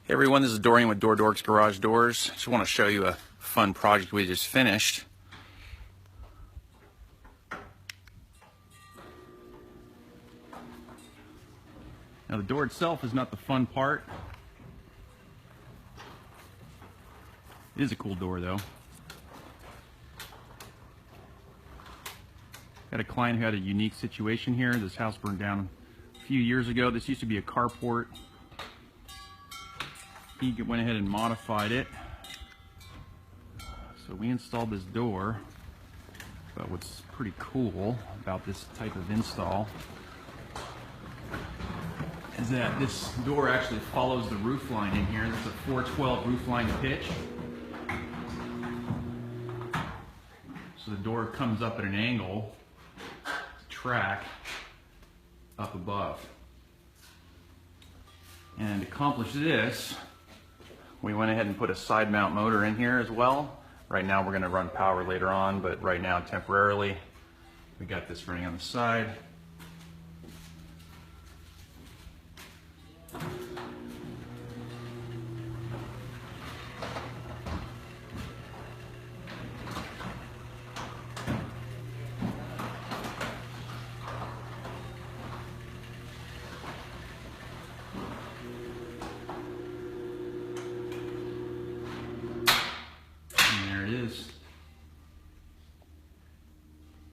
Hey everyone, this is Dorian with Dorks Garage Doors. Just want to show you a fun project we just finished. Now the door itself is not the fun part. It is a cool door though. Got a client who had a unique situation here. This house burned down a few years ago. This used to be a carport. He went ahead and modified it. So we installed this door. But what's pretty cool about this type of install is that this door actually follows the roof line in here. This is a 412 roof line pitch. So the door comes up at an angle, track up above. And to accomplish this, we went ahead and put a side mount motor in here as well. Right now we're going to run power later on, but right now temporarily we got this running on the side.